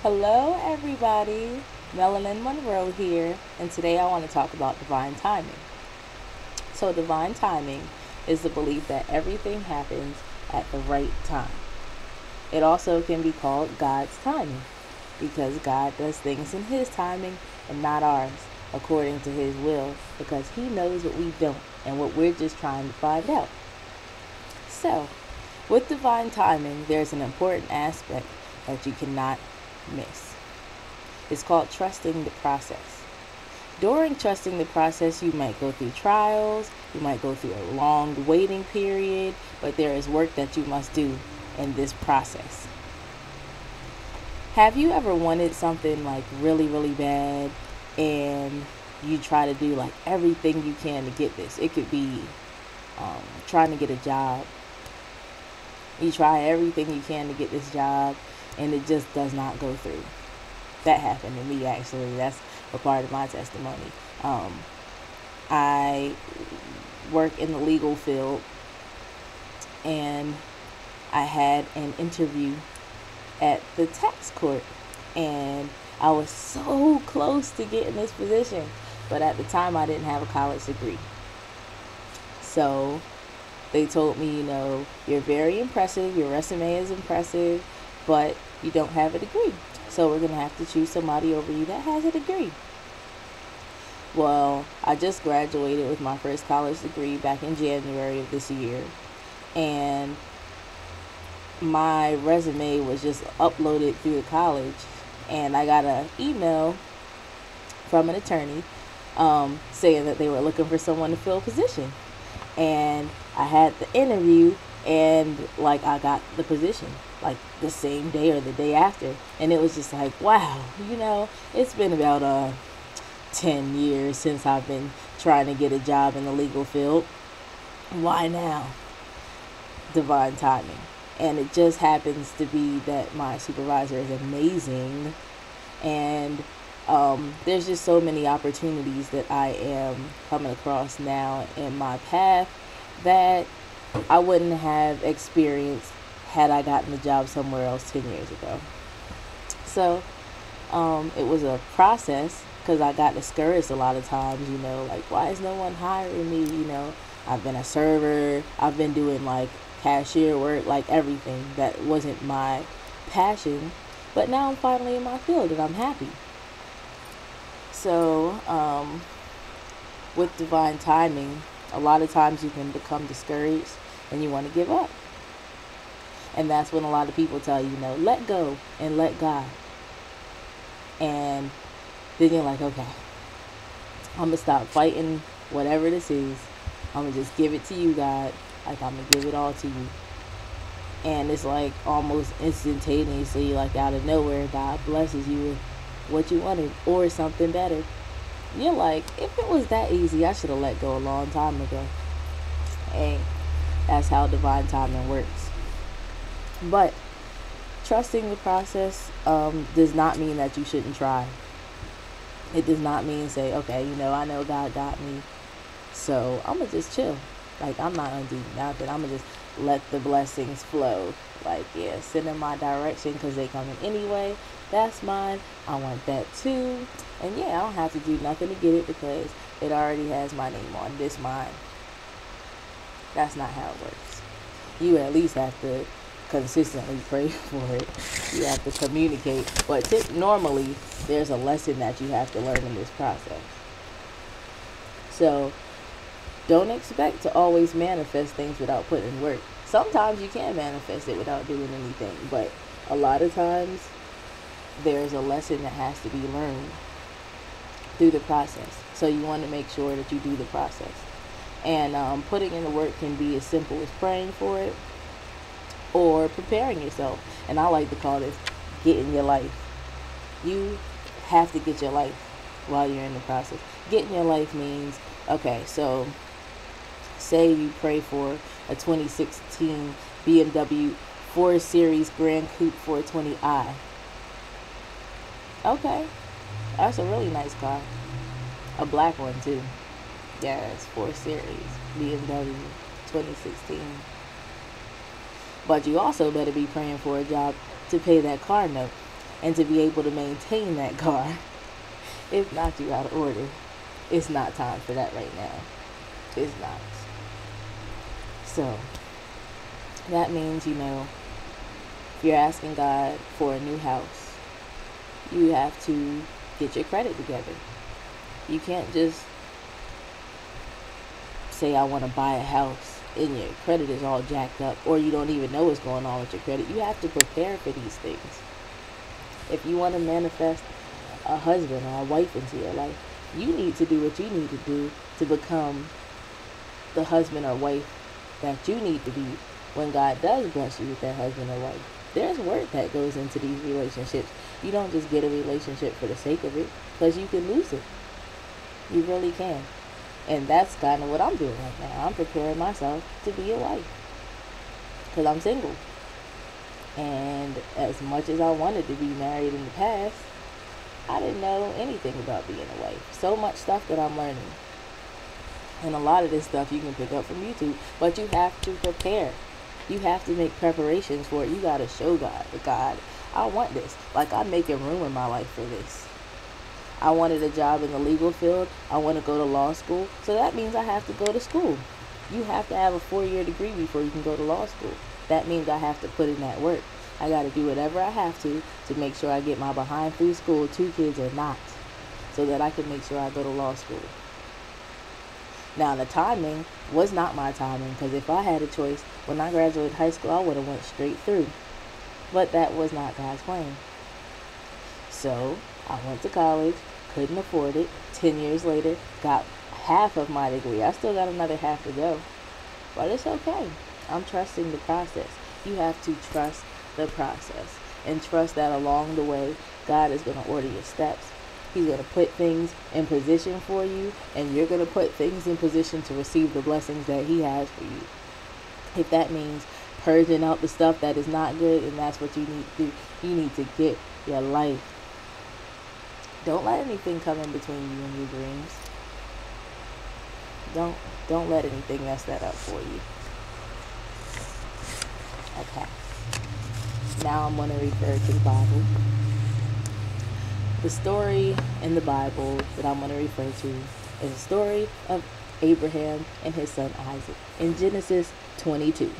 Hello, everybody. Melanin Monroe here, and today I want to talk about divine timing. So, divine timing is the belief that everything happens at the right time. It also can be called God's timing because God does things in His timing and not ours, according to His will, because He knows what we don't and what we're just trying to find out. So, with divine timing, there's an important aspect that you cannot miss. It's called trusting the process. During trusting the process, you might go through trials, you might go through a long waiting period, but there is work that you must do in this process. Have you ever wanted something like really, really bad and you try to do like everything you can to get this? It could be trying to get a job. You try everything you can to get this job and it just does not go through. That happened to me actually. That's a part of my testimony. I work in the legal field and I had an interview at the tax court and I was so close to getting this position, but at the time I didn't have a college degree. So they told me, you're very impressive, your resume is impressive, but you don't have a degree. So we're going to have to choose somebody over you that has a degree. Well, I just graduated with my first college degree back in January of this year. And my resume was just uploaded through the college. And I got an email from an attorney saying that they were looking for someone to fill a position. And I had the interview and I got the position like the same day or the day after. And it was just like, wow, it's been about 10 years since I've been trying to get a job in the legal field. Why now? Divine timing. And it just happens to be that my supervisor is amazing. And there's just so many opportunities that I am coming across now in my path that I wouldn't have experienced had I gotten the job somewhere else 10 years ago. So it was a process because I got discouraged a lot of times, why is no one hiring me? I've been a server, I've been doing cashier work, everything that wasn't my passion, but now I'm finally in my field and I'm happy. So with divine timing, a lot of times you can become discouraged and you want to give up. And that's when a lot of people tell you, let go and let God. And then you're like, okay, I'm going to stop fighting whatever this is. I'm going to just give it to you, God. I'm going to give it all to you. And it's almost instantaneously, out of nowhere, God blesses you with what you wanted or something better. You're like, if it was that easy, I should have let go a long time ago. Hey, that's how divine timing works. But trusting the process does not mean that you shouldn't try. It does not mean say, okay, I know God got me, so I'm going to just chill. I'm not going to do nothing. I'm going to just let the blessings flow. Send in my direction because they coming anyway. That's mine. I want that too. And I don't have to do nothing to get it because it already has my name on this mine. That's not how it works. You at least have to consistently pray for it. You have to communicate. But normally, there's a lesson that you have to learn in this process. So, don't expect to always manifest things without putting work. Sometimes you can manifest it without doing anything. But a lot of times, there's a lesson that has to be learned through the process. So, you want to make sure that you do the process. And putting in the work can be as simple as praying for it or preparing yourself. And I like to call this getting your life. You have to get your life while you're in the process. Getting your life means, okay, so say you pray for a 2016 BMW 4 Series Grand Coupe 420i. Okay, that's a really nice car. A black one too. Yes, 4 Series BMW 2016. But you also better be praying for a job to pay that car note. and to be able to maintain that car, if knocked you out of order, it's not time for that right now. It's not. So that means, if you're asking God for a new house, you have to get your credit together. You can't just say, I want to buy a house, and your credit is all jacked up, or you don't even know what's going on with your credit. You have to prepare for these things. If you want to manifest a husband or a wife into your life, you need to do what you need to do to become the husband or wife that you need to be when God does bless you with that husband or wife. There's work that goes into these relationships. You don't just get a relationship for the sake of it, because you can lose it. You really can. And that's kind of what I'm doing right now. I'm preparing myself to be a wife, because I'm single. And as much as I wanted to be married in the past, I didn't know anything about being a wife. So much stuff that I'm learning. And a lot of this stuff you can pick up from YouTube. But you have to prepare. You have to make preparations for it. You got to show God, I want this. Like, I'm making room in my life for this. I wanted a job in the legal field. I want to go to law school. So that means I have to go to school. You have to have a 4-year degree before you can go to law school. That means I have to put in that work. I got to do whatever I have to make sure I get my behind through school, 2 kids or not, so that I can make sure I go to law school. Now, the timing was not my timing, because if I had a choice, when I graduated high school, I would have went straight through. But that was not God's plan. So I went to college, couldn't afford it. 10 years later, got half of my degree. I still got another half to go. But it's okay. I'm trusting the process. You have to trust the process, and trust that along the way, God is going to order your steps. He's going to put things in position for you, and you're going to put things in position to receive the blessings that He has for you. If that means purging out the stuff that is not good, and that's what you need to do, you need to get your life. Don't let anything come in between you and your dreams. Don't let anything mess that up for you. Okay. Now I'm going to refer to the Bible. The story in the Bible that I'm going to refer to is the story of Abraham and his son Isaac in Genesis 22.